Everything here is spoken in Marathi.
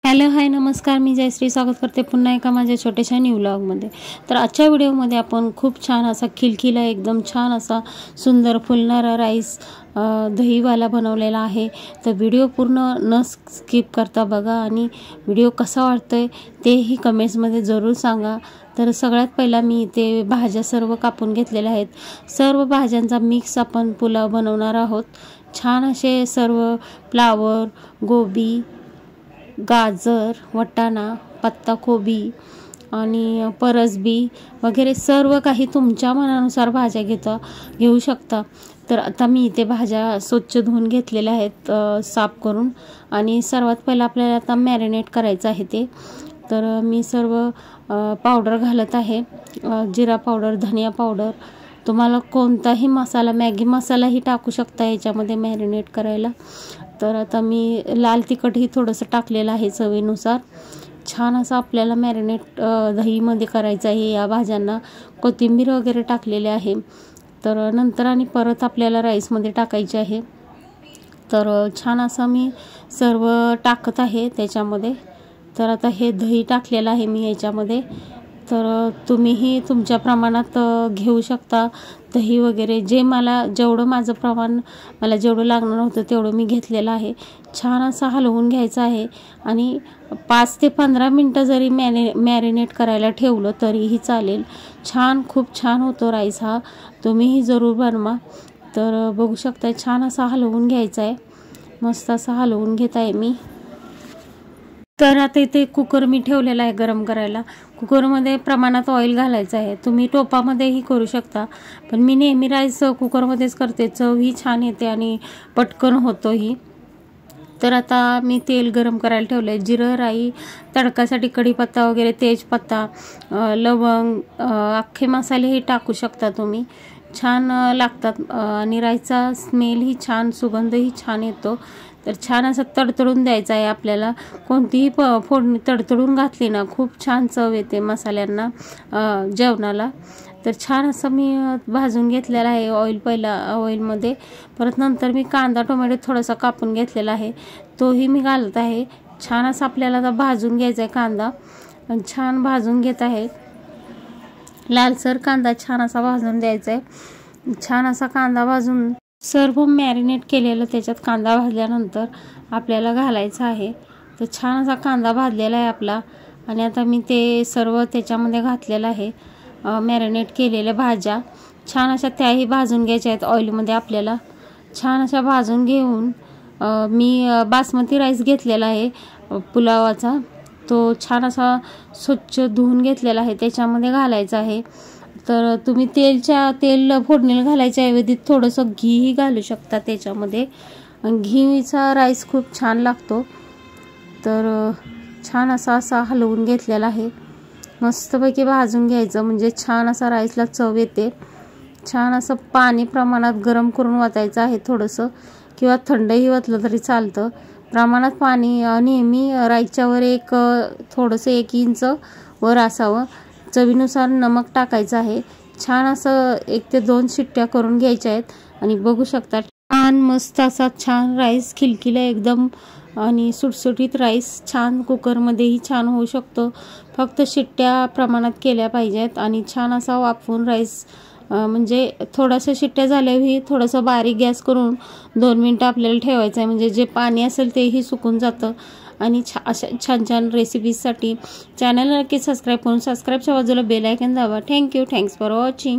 हॅलो हाय नमस्कार, मी जयश्री स्वागत करते पुन्हा एका माझ्या छोट्याशा न्यू व्लॉगमध्ये। तर आजच्या व्हिडिओमध्ये आपण खूप छान असा खिलखिला एकदम छान असा सुंदर फुलणारा राईस दहीवाला बनवलेला आहे। तर व्हिडिओ पूर्ण न स्किप करता बघा आणि व्हिडिओ कसा वाटतोय तेही कमेंट्समध्ये जरूर सांगा। तर सगळ्यात पहिला मी इथे भाज्या सर्व कापून घेतलेल्या आहेत। सर्व भाज्यांचा मिक्स आपण पुलाव बनवणार आहोत। छान असे सर्व फ्लावर, गोबी, गाजर, वटाणा, पत्ताकोबी आणि परसबी वगैरे सर्व काही तुमच्या मनानुसार भाज्या घेऊ शकता। तर आता मी इथे भाज्या स्वच्छ धुवून घेतलेल्या आहेत साफ करून। आणि सर्वात पहिला आपल्याला आता मॅरिनेट करायचं आहे ते। तर मी सर्व पावडर घालत आहे, जिरा पावडर, धनिया पावडर, तुम्हाला कोणताही मसाला, मॅगी मसालाही टाकू शकता याच्यामध्ये मॅरिनेट करायला। तर आता मी लाल तिखटही थोडंसं टाकलेलं आहे चवीनुसार। छान असं आपल्याला मॅरिनेट दहीमध्ये करायचं आहे या भाज्यांना। कोथिंबीर वगैरे टाकलेले आहे। तर नंतर आणि परत आपल्याला राईसमध्ये टाकायचे आहे। तर छान असं मी सर्व टाकत आहे त्याच्यामध्ये। तर आता हे दही टाकलेलं आहे मी याच्यामध्ये। तर तुम्हीही तुमच्या प्रमाणात घेऊ शकता दही वगैरे, जे जेवढं माझं प्रमाण मला जेवढं लागणार होतं तेवढं मी घेतलेलं आहे। छान असं हलवून घ्यायचं आहे आणि 5 ते 15 मिनटं जरी मॅरिनेट करायला ठेवलं तरीही चालेल। खूप छान होतो राईस हा, तुम्हीही जरूर बनवा। तर बघू शकता छान असा हलवून घ्यायचा आहे, मस्त असा हलवून घेत आहे मी। तर आता इथे कुकर मी ठेवलेला आहे गरम करायला। कुकरमध्ये प्रमाणात ऑइल घालायचं आहे, तुम्ही टोपामध्येही करू शकता, पण मी नेहमी राईस कुकरमध्येच करते, चवही छान येते आणि पटकन होतोही। तर आता मी तेल गरम करायला ठेवलं आहे। जिरं, राई, तडकासाठी कढीपत्ता वगैरे, तेजपत्ता, लवंग, अख्खे मसालेही टाकू शकता तुम्ही, छान लागतात आणि राईसचा स्मेलही छान, सुगंधही छान येतो। तर छान असं तडतडून द्यायचं आहे आपल्याला। कोणतीही फोडणी तडतडून घातली ना खूप छान चव येते मसाल्यांना, जेवणाला। तर छान असं मी भाजून घेतलेला आहे ऑइलमध्ये। परत नंतर मी कांदा, टोमॅटो थोडासा कापून घेतलेला आहे, तोही मी घालत आहे। छान असं आपल्याला आता भाजून घ्यायचा आहे कांदा, छान भाजून घेत आहे। लालसर कांदा छान असा भाजून द्यायचा आहे। छान असा कांदा भाजून सर्व मॅरिनेट केलेलं त्याच्यात कांदा भाजल्यानंतर आपल्याला घालायचं आहे। तर छान असा कांदा भाजलेला आहे आपला आणि आता मी ते सर्व त्याच्यामध्ये घातलेलं आहे। मॅरिनेट केलेल्या भाज्या छान अशा त्याही भाजून घ्यायच्या आहेत ऑइलमध्ये आपल्याला। छान अशा भाजून घेऊन मी बासमती राईस घेतलेला आहे पुलावाचा, तो छान असा स्वच्छ धुवून घेतलेला आहे, त्याच्यामध्ये घालायचा आहे। तर तुम्ही तेल फोडणीला घालायच्या ऐवजी थोडंसं घीही घालू शकता त्याच्यामध्ये, घीचा राईस खूप छान लागतो। तर छान असा हलवून घेतलेला आहे, मस्तपैकी भाजून घ्यायचं, म्हणजे छान असा राईसला चव येते। छान असं पाणी प्रमाणात गरम करून वतायचं आहे थोडंसं, किंवा थंडही वतलं तरी चालतं। प्रमाणात पाणी नेहमी राईसच्या वर थोडंसं 1 इंच वर असावं। चवीनुसार नमक टाकायचं आहे। छान असं 1 ते 2 शिट्ट्या करून घ्यायच्या आहेत आणि बघू शकता छान मस्त असा छान राईस खिलखिला एकदम आणि सुटसुटीत राईस छान कुकरमध्येही छान होऊ शकतो। फक्त शिट्ट्या प्रमाणात केल्या पाहिजेत आणि छान असा वाफवून राईस, म्हणजे थोड्याशा शिट्ट्या झाल्याही थोडंसं बारीक गॅस करून 2 मिनटं आपल्याला ठेवायचं आहे, म्हणजे जे पाणी असेल तेही सुकून जातं। आणि अशा छान रेसिपीजसाठी चॅनलला नक्की सबस्क्राईब करून सबस्क्राईबच्या बाजूला बेल आयकॉन दाबा। Thank you, thanks for watching.